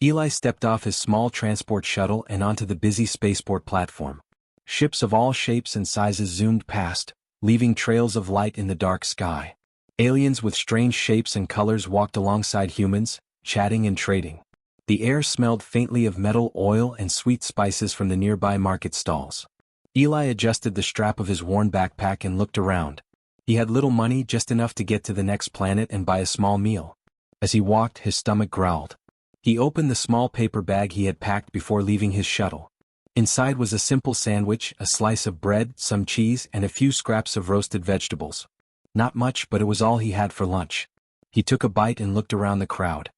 Eli stepped off his small transport shuttle and onto the busy spaceport platform. Ships of all shapes and sizes zoomed past, leaving trails of light in the dark sky. Aliens with strange shapes and colors walked alongside humans, chatting and trading. The air smelled faintly of metal, oil, and sweet spices from the nearby market stalls. Eli adjusted the strap of his worn backpack and looked around. He had little money, just enough to get to the next planet and buy a small meal. As he walked, his stomach growled. He opened the small paper bag he had packed before leaving his shuttle. Inside was a simple sandwich, a slice of bread, some cheese, and a few scraps of roasted vegetables. Not much, but it was all he had for lunch. He took a bite and looked around the crowd.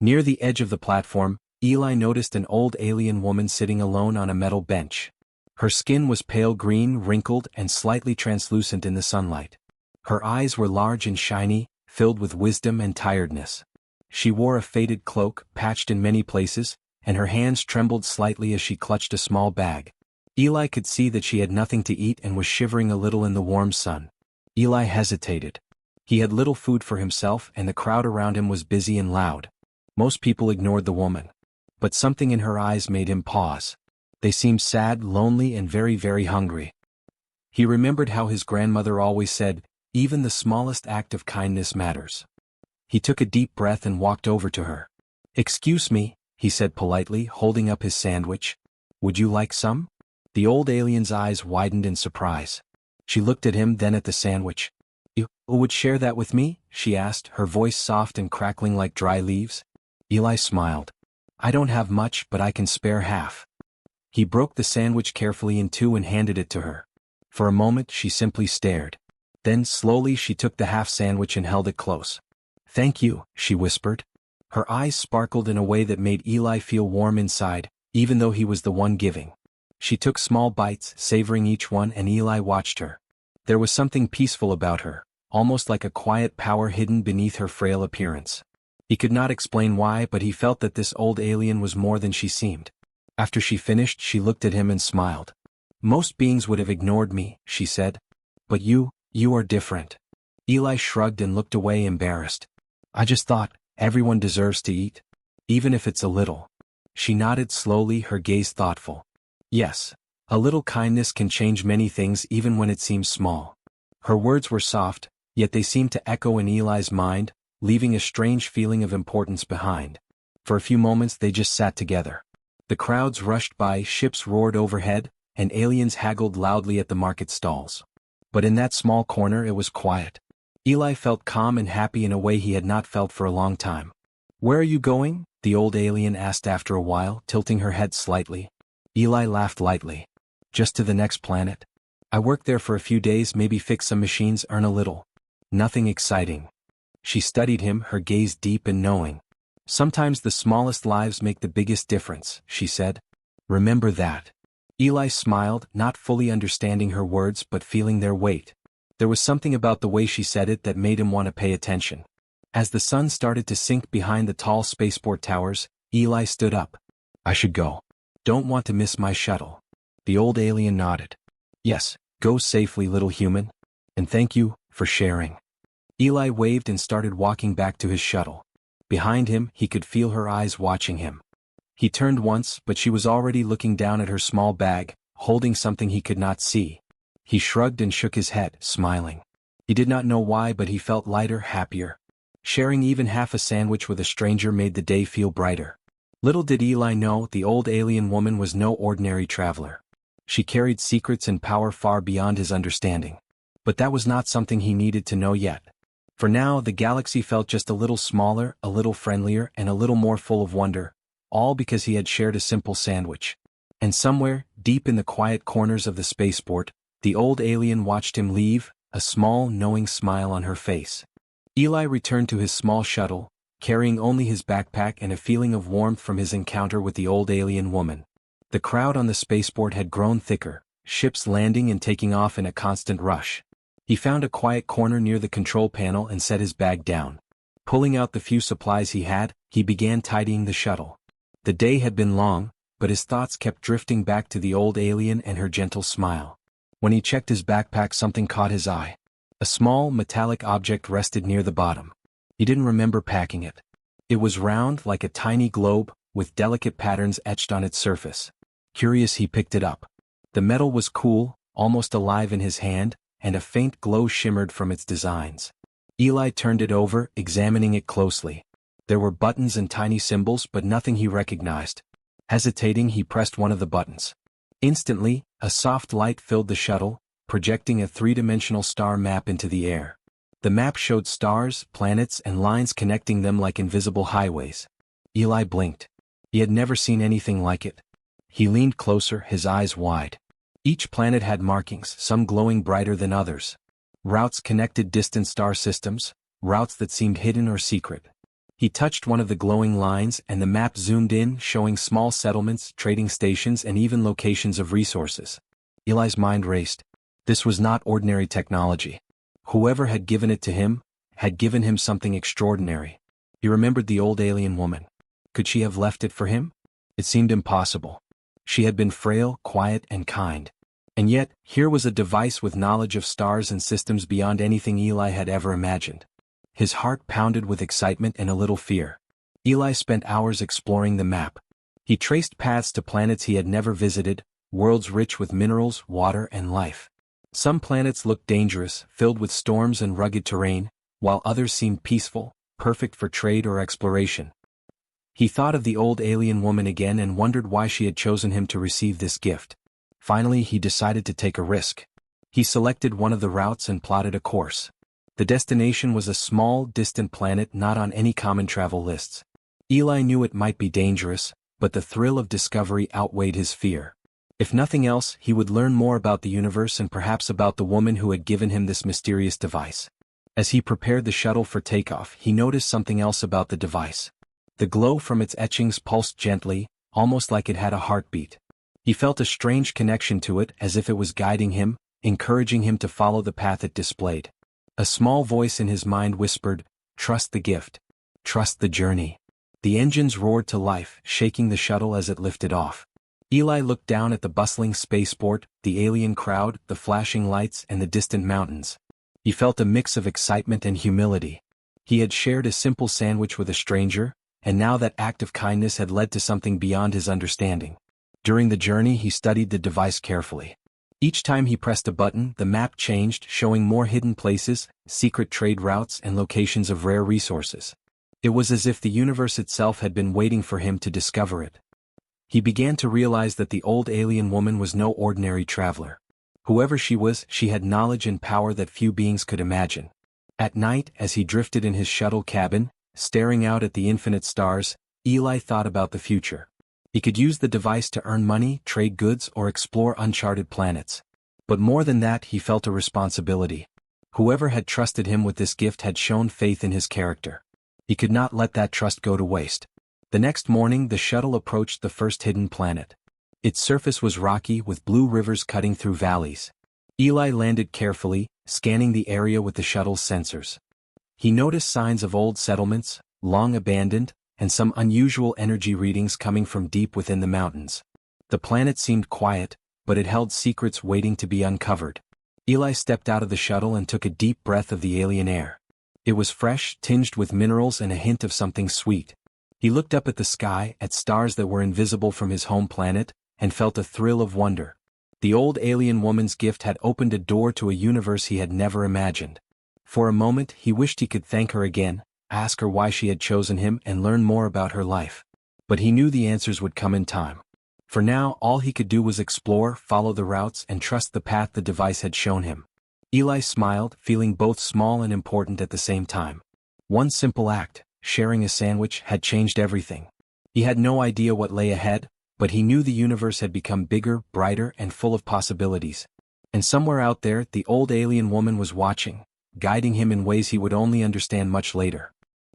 Near the edge of the platform, Eli noticed an old alien woman sitting alone on a metal bench. Her skin was pale green, wrinkled, and slightly translucent in the sunlight. Her eyes were large and shiny, filled with wisdom and tiredness. She wore a faded cloak, patched in many places, and her hands trembled slightly as she clutched a small bag. Eli could see that she had nothing to eat and was shivering a little in the warm sun. Eli hesitated. He had little food for himself, and the crowd around him was busy and loud. Most people ignored the woman. But something in her eyes made him pause. They seemed sad, lonely, and very, very hungry. He remembered how his grandmother always said, "Even the smallest act of kindness matters." He took a deep breath and walked over to her. "Excuse me," he said politely, holding up his sandwich. "Would you like some?" The old alien's eyes widened in surprise. She looked at him, then at the sandwich. "You would share that with me?" she asked, her voice soft and crackling like dry leaves. Eli smiled. "I don't have much, but I can spare half." He broke the sandwich carefully in two and handed it to her. For a moment she simply stared. Then slowly she took the half sandwich and held it close. "Thank you," she whispered. Her eyes sparkled in a way that made Eli feel warm inside, even though he was the one giving. She took small bites, savoring each one, and Eli watched her. There was something peaceful about her, almost like a quiet power hidden beneath her frail appearance. He could not explain why, but he felt that this old alien was more than she seemed. After she finished, she looked at him and smiled. "Most beings would have ignored me," she said. "But you are different." Eli shrugged and looked away, embarrassed. "I just thought, everyone deserves to eat. Even if it's a little." She nodded slowly, her gaze thoughtful. "Yes, a little kindness can change many things even when it seems small." Her words were soft, yet they seemed to echo in Eli's mind, leaving a strange feeling of importance behind. For a few moments they just sat together. The crowds rushed by, ships roared overhead, and aliens haggled loudly at the market stalls. But in that small corner it was quiet. Eli felt calm and happy in a way he had not felt for a long time. "Where are you going?" the old alien asked after a while, tilting her head slightly. Eli laughed lightly. "Just to the next planet. I work there for a few days, maybe fix some machines, earn a little. Nothing exciting." She studied him, her gaze deep and knowing. "Sometimes the smallest lives make the biggest difference," she said. "Remember that." Eli smiled, not fully understanding her words but feeling their weight. There was something about the way she said it that made him want to pay attention. As the sun started to sink behind the tall spaceport towers, Eli stood up. "I should go. Don't want to miss my shuttle." The old alien nodded. "Yes, go safely, little human. And thank you for sharing." Eli waved and started walking back to his shuttle. Behind him, he could feel her eyes watching him. He turned once, but she was already looking down at her small bag, holding something he could not see. He shrugged and shook his head, smiling. He did not know why, but he felt lighter, happier. Sharing even half a sandwich with a stranger made the day feel brighter. Little did Eli know, the old alien woman was no ordinary traveler. She carried secrets and power far beyond his understanding. But that was not something he needed to know yet. For now, the galaxy felt just a little smaller, a little friendlier, and a little more full of wonder, all because he had shared a simple sandwich. And somewhere, deep in the quiet corners of the spaceport, the old alien watched him leave, a small, knowing smile on her face. Eli returned to his small shuttle, carrying only his backpack and a feeling of warmth from his encounter with the old alien woman. The crowd on the spaceport had grown thicker, ships landing and taking off in a constant rush. He found a quiet corner near the control panel and set his bag down. Pulling out the few supplies he had, he began tidying the shuttle. The day had been long, but his thoughts kept drifting back to the old alien and her gentle smile. When he checked his backpack, something caught his eye. A small, metallic object rested near the bottom. He didn't remember packing it. It was round, like a tiny globe, with delicate patterns etched on its surface. Curious, he picked it up. The metal was cool, almost alive in his hand, and a faint glow shimmered from its designs. Eli turned it over, examining it closely. There were buttons and tiny symbols, but nothing he recognized. Hesitating, he pressed one of the buttons. Instantly, a soft light filled the shuttle, projecting a three-dimensional star map into the air. The map showed stars, planets, and lines connecting them like invisible highways. Eli blinked. He had never seen anything like it. He leaned closer, his eyes wide. Each planet had markings, some glowing brighter than others. Routes connected distant star systems, routes that seemed hidden or secret. He touched one of the glowing lines and the map zoomed in, showing small settlements, trading stations, and even locations of resources. Eli's mind raced. This was not ordinary technology. Whoever had given it to him had given him something extraordinary. He remembered the old alien woman. Could she have left it for him? It seemed impossible. She had been frail, quiet, and kind. And yet, here was a device with knowledge of stars and systems beyond anything Eli had ever imagined. His heart pounded with excitement and a little fear. Eli spent hours exploring the map. He traced paths to planets he had never visited, worlds rich with minerals, water, and life. Some planets looked dangerous, filled with storms and rugged terrain, while others seemed peaceful, perfect for trade or exploration. He thought of the old alien woman again and wondered why she had chosen him to receive this gift. Finally, he decided to take a risk. He selected one of the routes and plotted a course. The destination was a small, distant planet not on any common travel lists. Eli knew it might be dangerous, but the thrill of discovery outweighed his fear. If nothing else, he would learn more about the universe and perhaps about the woman who had given him this mysterious device. As he prepared the shuttle for takeoff, he noticed something else about the device. The glow from its etchings pulsed gently, almost like it had a heartbeat. He felt a strange connection to it, as if it was guiding him, encouraging him to follow the path it displayed. A small voice in his mind whispered, "Trust the gift. Trust the journey." The engines roared to life, shaking the shuttle as it lifted off. Eli looked down at the bustling spaceport, the alien crowd, the flashing lights, and the distant mountains. He felt a mix of excitement and humility. He had shared a simple sandwich with a stranger, and now that act of kindness had led to something beyond his understanding. During the journey, he studied the device carefully. Each time he pressed a button, the map changed, showing more hidden places, secret trade routes, and locations of rare resources. It was as if the universe itself had been waiting for him to discover it. He began to realize that the old alien woman was no ordinary traveler. Whoever she was, she had knowledge and power that few beings could imagine. At night, as he drifted in his shuttle cabin, staring out at the infinite stars, Eli thought about the future. He could use the device to earn money, trade goods, or explore uncharted planets. But more than that, he felt a responsibility. Whoever had trusted him with this gift had shown faith in his character. He could not let that trust go to waste. The next morning, the shuttle approached the first hidden planet. Its surface was rocky, with blue rivers cutting through valleys. Eli landed carefully, scanning the area with the shuttle's sensors. He noticed signs of old settlements, long abandoned, and some unusual energy readings coming from deep within the mountains. The planet seemed quiet, but it held secrets waiting to be uncovered. Eli stepped out of the shuttle and took a deep breath of the alien air. It was fresh, tinged with minerals and a hint of something sweet. He looked up at the sky, at stars that were invisible from his home planet, and felt a thrill of wonder. The old alien woman's gift had opened a door to a universe he had never imagined. For a moment, he wished he could thank her again, ask her why she had chosen him, and learn more about her life. But he knew the answers would come in time. For now, all he could do was explore, follow the routes, and trust the path the device had shown him. Eli smiled, feeling both small and important at the same time. One simple act, sharing a sandwich, had changed everything. He had no idea what lay ahead, but he knew the universe had become bigger, brighter, and full of possibilities. And somewhere out there, the old alien woman was watching, guiding him in ways he would only understand much later.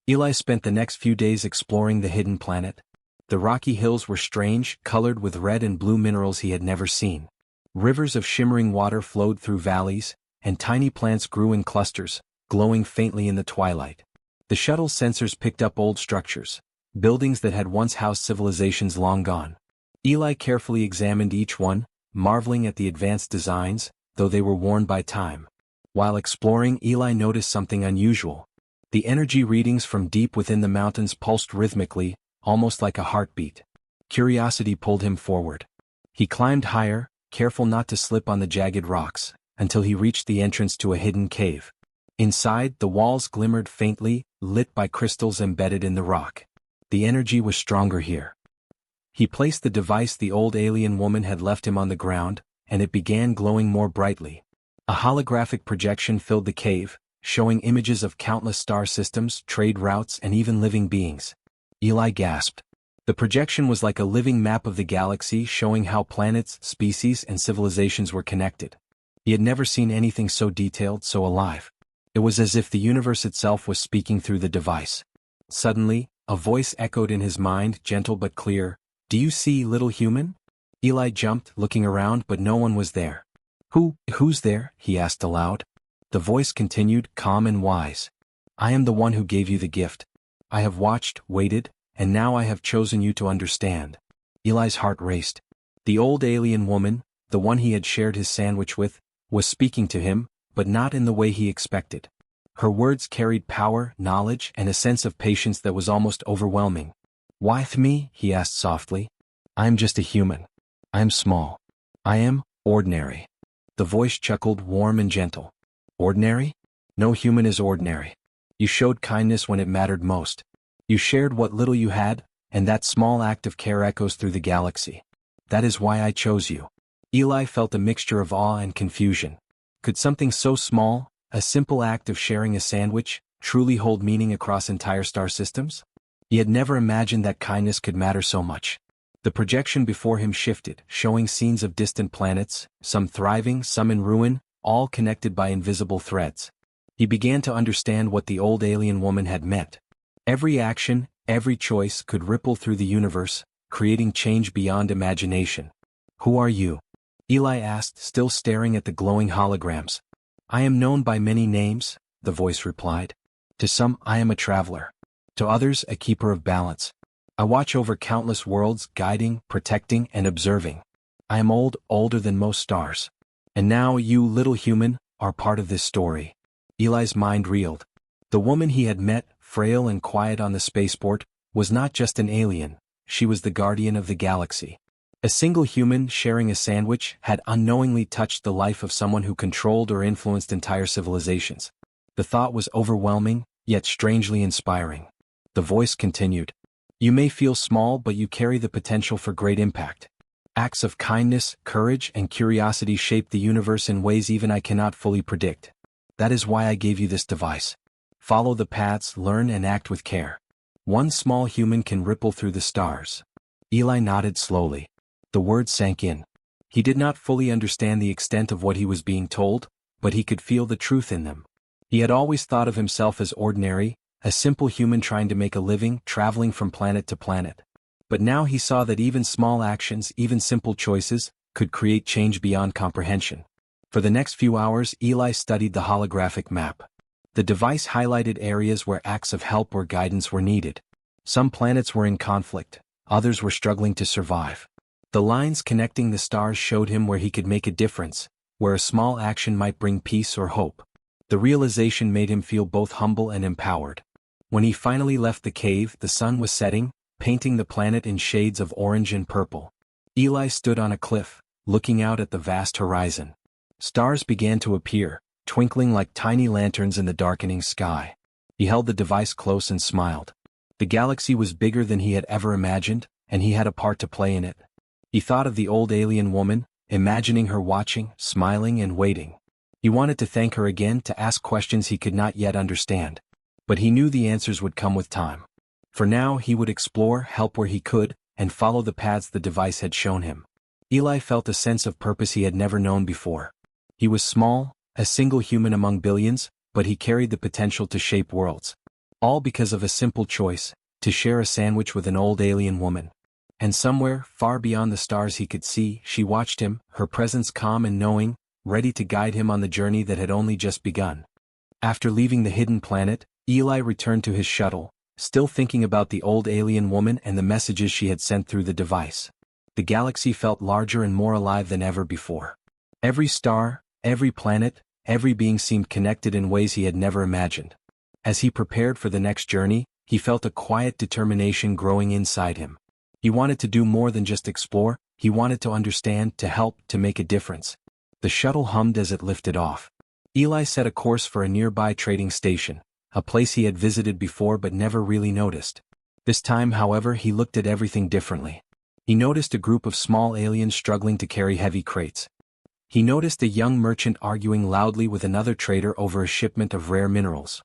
Eli spent the next few days exploring the hidden planet. The rocky hills were strange, colored with red and blue minerals he had never seen. Rivers of shimmering water flowed through valleys, and tiny plants grew in clusters, glowing faintly in the twilight. The shuttle's sensors picked up old structures, buildings that had once housed civilizations long gone. Eli carefully examined each one, marveling at the advanced designs, though they were worn by time. While exploring, Eli noticed something unusual. The energy readings from deep within the mountains pulsed rhythmically, almost like a heartbeat. Curiosity pulled him forward. He climbed higher, careful not to slip on the jagged rocks, until he reached the entrance to a hidden cave. Inside, the walls glimmered faintly, lit by crystals embedded in the rock. The energy was stronger here. He placed the device the old alien woman had left him on the ground, and it began glowing more brightly. A holographic projection filled the cave, showing images of countless star systems, trade routes, and even living beings. Eli gasped. The projection was like a living map of the galaxy, showing how planets, species, and civilizations were connected. He had never seen anything so detailed, so alive. It was as if the universe itself was speaking through the device. Suddenly, a voice echoed in his mind, gentle but clear. "Do you see, little human?" Eli jumped, looking around, but no one was there. Who's there?" he asked aloud. The voice continued, calm and wise. "I am the one who gave you the gift. I have watched, waited, and now I have chosen you to understand." Eli's heart raced. The old alien woman, the one he had shared his sandwich with, was speaking to him, but not in the way he expected. Her words carried power, knowledge, and a sense of patience that was almost overwhelming. "Why me?" he asked softly. "I am just a human. I am small. I am ordinary." The voice chuckled, warm and gentle. "Ordinary? No human is ordinary. You showed kindness when it mattered most. You shared what little you had, and that small act of care echoes through the galaxy. That is why I chose you." Eli felt a mixture of awe and confusion. Could something so small, a simple act of sharing a sandwich, truly hold meaning across entire star systems? He had never imagined that kindness could matter so much. The projection before him shifted, showing scenes of distant planets, some thriving, some in ruin, all connected by invisible threads. He began to understand what the old alien woman had meant. Every action, every choice could ripple through the universe, creating change beyond imagination. "Who are you?" Eli asked, still staring at the glowing holograms. "I am known by many names," the voice replied. "To some, I am a traveler. To others, a keeper of balance. I watch over countless worlds, guiding, protecting, and observing. I am older than most stars. And now you, little human, are part of this story." Eli's mind reeled. The woman he had met, frail and quiet on the spaceport, was not just an alien, she was the guardian of the galaxy. A single human sharing a sandwich had unknowingly touched the life of someone who controlled or influenced entire civilizations. The thought was overwhelming, yet strangely inspiring. The voice continued. "You may feel small, but you carry the potential for great impact. Acts of kindness, courage, and curiosity shape the universe in ways even I cannot fully predict. That is why I gave you this device. Follow the paths, learn, and act with care. One small human can ripple through the stars." Eli nodded slowly. The words sank in. He did not fully understand the extent of what he was being told, but he could feel the truth in them. He had always thought of himself as ordinary, a simple human trying to make a living, traveling from planet to planet. But now he saw that even small actions, even simple choices, could create change beyond comprehension. For the next few hours, Eli studied the holographic map. The device highlighted areas where acts of help or guidance were needed. Some planets were in conflict, others were struggling to survive. The lines connecting the stars showed him where he could make a difference, where a small action might bring peace or hope. The realization made him feel both humble and empowered. When he finally left the cave, the sun was setting, painting the planet in shades of orange and purple. Eli stood on a cliff, looking out at the vast horizon. Stars began to appear, twinkling like tiny lanterns in the darkening sky. He held the device close and smiled. The galaxy was bigger than he had ever imagined, and he had a part to play in it. He thought of the old alien woman, imagining her watching, smiling, and waiting. He wanted to thank her again, to ask questions he could not yet understand. But he knew the answers would come with time. For now, he would explore, help where he could, and follow the paths the device had shown him. Eli felt a sense of purpose he had never known before. He was small, a single human among billions, but he carried the potential to shape worlds. All because of a simple choice, to share a sandwich with an old alien woman. And somewhere, far beyond the stars he could see, she watched him, her presence calm and knowing, ready to guide him on the journey that had only just begun. After leaving the hidden planet, Eli returned to his shuttle, still thinking about the old alien woman and the messages she had sent through the device. The galaxy felt larger and more alive than ever before. Every star, every planet, every being seemed connected in ways he had never imagined. As he prepared for the next journey, he felt a quiet determination growing inside him. He wanted to do more than just explore, he wanted to understand, to help, to make a difference. The shuttle hummed as it lifted off. Eli set a course for a nearby trading station, a place he had visited before but never really noticed. This time, however, he looked at everything differently. He noticed a group of small aliens struggling to carry heavy crates. He noticed a young merchant arguing loudly with another trader over a shipment of rare minerals.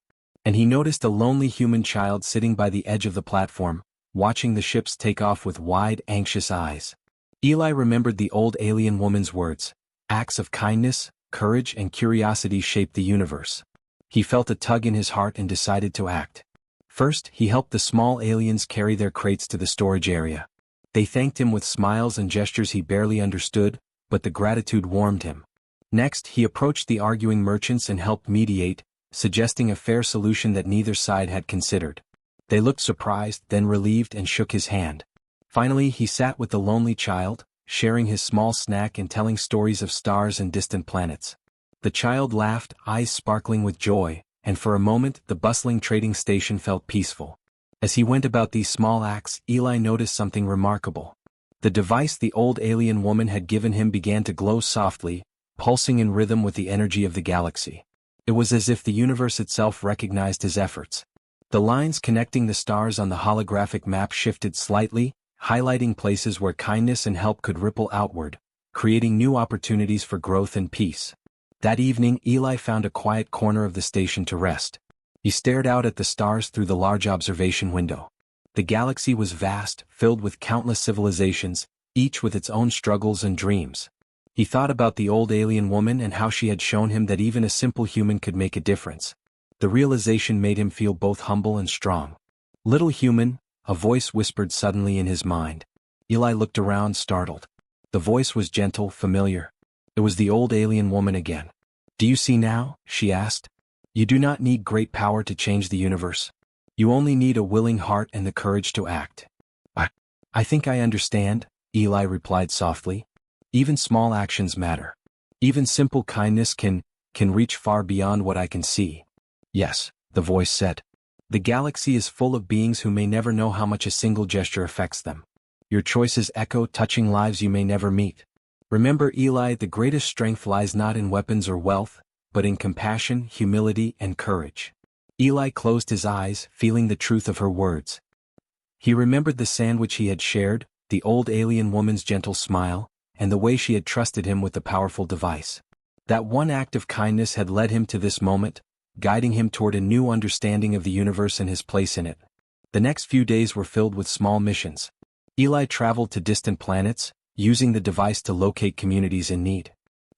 And he noticed a lonely human child sitting by the edge of the platform, watching the ships take off with wide, anxious eyes. Eli remembered the old alien woman's words, "Acts of kindness, courage and curiosity shape the universe." He felt a tug in his heart and decided to act. First, he helped the small aliens carry their crates to the storage area. They thanked him with smiles and gestures he barely understood, but the gratitude warmed him. Next, he approached the arguing merchants and helped mediate, suggesting a fair solution that neither side had considered. They looked surprised, then relieved, and shook his hand. Finally, he sat with the lonely child, sharing his small snack and telling stories of stars and distant planets. The child laughed, eyes sparkling with joy, and for a moment the bustling trading station felt peaceful. As he went about these small acts, Eli noticed something remarkable. The device the old alien woman had given him began to glow softly, pulsing in rhythm with the energy of the galaxy. It was as if the universe itself recognized his efforts. The lines connecting the stars on the holographic map shifted slightly, highlighting places where kindness and help could ripple outward, creating new opportunities for growth and peace. That evening, Eli found a quiet corner of the station to rest. He stared out at the stars through the large observation window. The galaxy was vast, filled with countless civilizations, each with its own struggles and dreams. He thought about the old alien woman and how she had shown him that even a simple human could make a difference. The realization made him feel both humble and strong. "Little human," a voice whispered suddenly in his mind. Eli looked around, startled. The voice was gentle, familiar. It was the old alien woman again. "Do you see now?" she asked. "You do not need great power to change the universe. You only need a willing heart and the courage to act." I think I understand," Eli replied softly. "Even small actions matter. Even simple kindness can reach far beyond what I can see." "Yes," the voice said. "The galaxy is full of beings who may never know how much a single gesture affects them. Your choices echo, touching lives you may never meet. Remember, Eli, the greatest strength lies not in weapons or wealth, but in compassion, humility, and courage." Eli closed his eyes, feeling the truth of her words. He remembered the sandwich he had shared, the old alien woman's gentle smile, and the way she had trusted him with the powerful device. That one act of kindness had led him to this moment, guiding him toward a new understanding of the universe and his place in it. The next few days were filled with small missions. Eli traveled to distant planets, using the device to locate communities in need.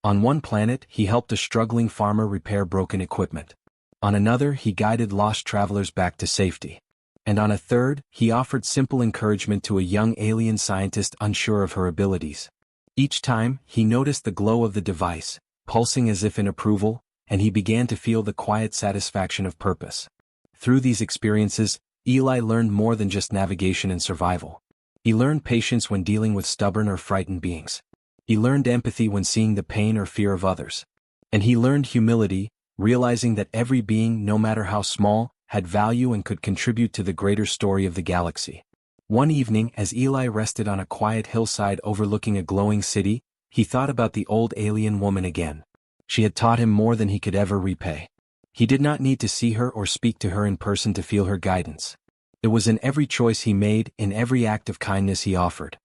On one planet, he helped a struggling farmer repair broken equipment. On another, he guided lost travelers back to safety. And on a third, he offered simple encouragement to a young alien scientist unsure of her abilities. Each time, he noticed the glow of the device, pulsing as if in approval, and he began to feel the quiet satisfaction of purpose. Through these experiences, Eli learned more than just navigation and survival. He learned patience when dealing with stubborn or frightened beings. He learned empathy when seeing the pain or fear of others. And he learned humility, realizing that every being, no matter how small, had value and could contribute to the greater story of the galaxy. One evening, as Eli rested on a quiet hillside overlooking a glowing city, he thought about the old alien woman again. She had taught him more than he could ever repay. He did not need to see her or speak to her in person to feel her guidance. It was in every choice he made, in every act of kindness he offered.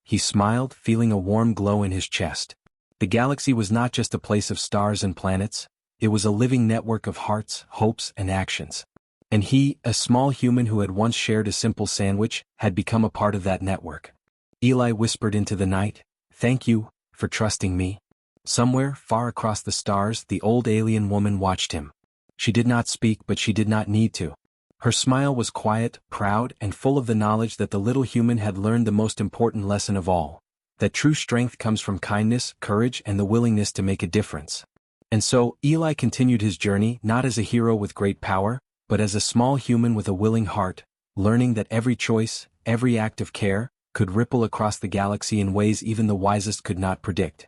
He smiled, feeling a warm glow in his chest. The galaxy was not just a place of stars and planets, it was a living network of hearts, hopes, and actions. And he, a small human who had once shared a simple sandwich, had become a part of that network. Eli whispered into the night, "Thank you for trusting me." Somewhere, far across the stars, the old alien woman watched him. She did not speak, but she did not need to. Her smile was quiet, proud, and full of the knowledge that the little human had learned the most important lesson of all, that true strength comes from kindness, courage, and the willingness to make a difference. And so, Eli continued his journey, not as a hero with great power, but as a small human with a willing heart, learning that every choice, every act of care, could ripple across the galaxy in ways even the wisest could not predict.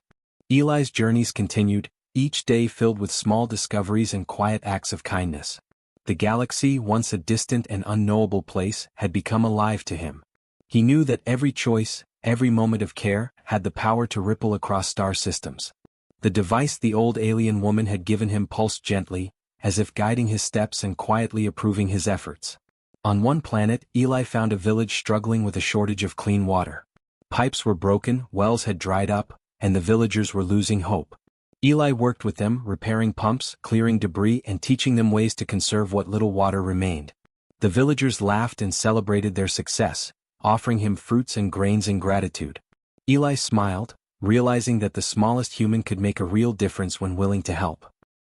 Eli's journeys continued, each day filled with small discoveries and quiet acts of kindness. The galaxy, once a distant and unknowable place, had become alive to him. He knew that every choice, every moment of care, had the power to ripple across star systems. The device the old alien woman had given him pulsed gently, as if guiding his steps and quietly approving his efforts. On one planet, Eli found a village struggling with a shortage of clean water. Pipes were broken, wells had dried up, and the villagers were losing hope. Eli worked with them, repairing pumps, clearing debris, and teaching them ways to conserve what little water remained. The villagers laughed and celebrated their success, offering him fruits and grains in gratitude. Eli smiled, realizing that the smallest human could make a real difference when willing to help.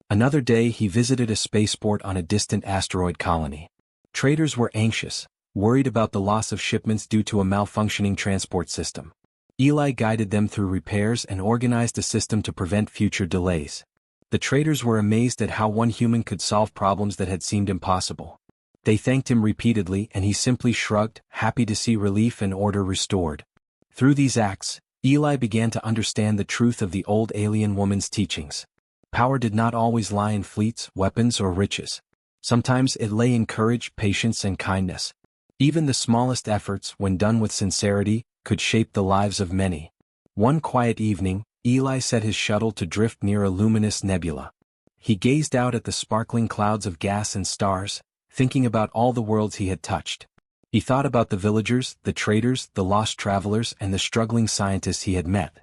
Another day he visited a spaceport on a distant asteroid colony. Traders were anxious, worried about the loss of shipments due to a malfunctioning transport system. Eli guided them through repairs and organized a system to prevent future delays. The traders were amazed at how one human could solve problems that had seemed impossible. They thanked him repeatedly and he simply shrugged, happy to see relief and order restored. Through these acts, Eli began to understand the truth of the old alien woman's teachings. Power did not always lie in fleets, weapons, or riches. Sometimes it lay in courage, patience, and kindness. Even the smallest efforts, when done with sincerity, could shape the lives of many. One quiet evening, Eli set his shuttle to drift near a luminous nebula. He gazed out at the sparkling clouds of gas and stars, thinking about all the worlds he had touched. He thought about the villagers, the traders, the lost travelers, and the struggling scientists he had met.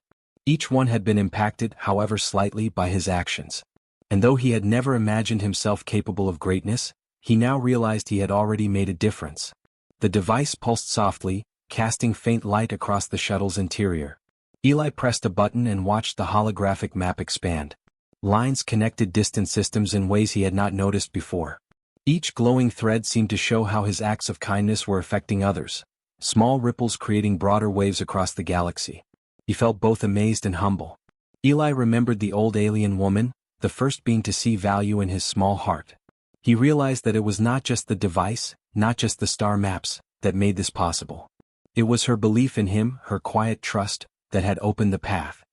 Each one had been impacted, however slightly, by his actions. And though he had never imagined himself capable of greatness, he now realized he had already made a difference. The device pulsed softly, casting faint light across the shuttle's interior. Eli pressed a button and watched the holographic map expand. Lines connected distant systems in ways he had not noticed before. Each glowing thread seemed to show how his acts of kindness were affecting others, small ripples creating broader waves across the galaxy. He felt both amazed and humble. Eli remembered the old alien woman, the first being to see value in his small heart. He realized that it was not just the device, not just the star maps, that made this possible. It was her belief in him, her quiet trust, that had opened the path.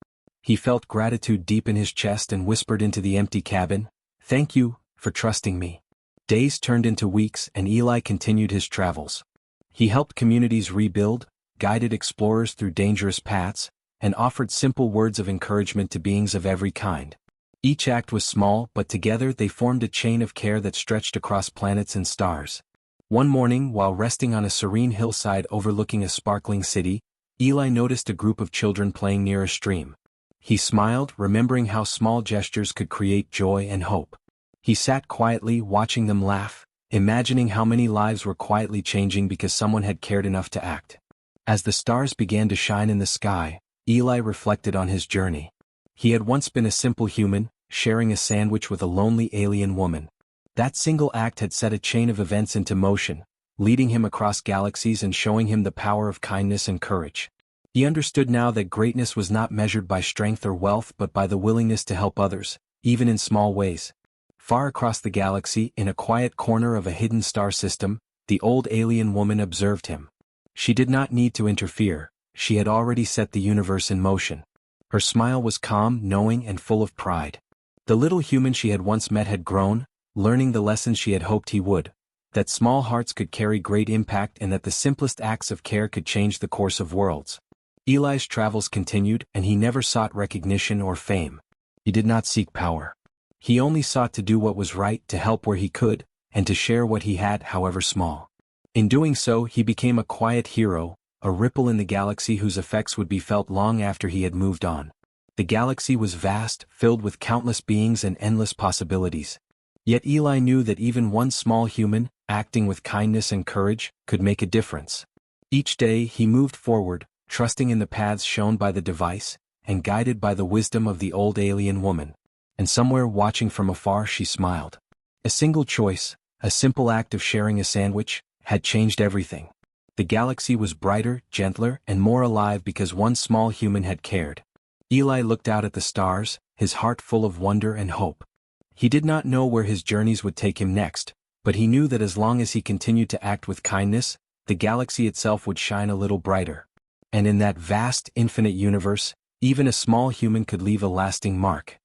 He felt gratitude deep in his chest and whispered into the empty cabin, "Thank you, for trusting me." Days turned into weeks and Eli continued his travels. He helped communities rebuild, guided explorers through dangerous paths, and offered simple words of encouragement to beings of every kind. Each act was small, but together they formed a chain of care that stretched across planets and stars. One morning, while resting on a serene hillside overlooking a sparkling city, Eli noticed a group of children playing near a stream. He smiled, remembering how small gestures could create joy and hope. He sat quietly, watching them laugh, imagining how many lives were quietly changing because someone had cared enough to act. As the stars began to shine in the sky, Eli reflected on his journey. He had once been a simple human, sharing a sandwich with a lonely alien woman. That single act had set a chain of events into motion, leading him across galaxies and showing him the power of kindness and courage. He understood now that greatness was not measured by strength or wealth but by the willingness to help others, even in small ways. Far across the galaxy, in a quiet corner of a hidden star system, the old alien woman observed him. She did not need to interfere, she had already set the universe in motion. Her smile was calm, knowing, and full of pride. The little human she had once met had grown, learning the lessons she had hoped he would, that small hearts could carry great impact and that the simplest acts of care could change the course of worlds. Eli's travels continued, and he never sought recognition or fame. He did not seek power. He only sought to do what was right, to help where he could, and to share what he had, however small. In doing so, he became a quiet hero, a ripple in the galaxy whose effects would be felt long after he had moved on. The galaxy was vast, filled with countless beings and endless possibilities. Yet Eli knew that even one small human, acting with kindness and courage, could make a difference. Each day he moved forward, trusting in the paths shown by the device, and guided by the wisdom of the old alien woman. And somewhere watching from afar she smiled. A single choice, a simple act of sharing a sandwich, had changed everything. The galaxy was brighter, gentler, and more alive because one small human had cared. Eli looked out at the stars, his heart full of wonder and hope. He did not know where his journeys would take him next, but he knew that as long as he continued to act with kindness, the galaxy itself would shine a little brighter. And in that vast, infinite universe, even a small human could leave a lasting mark.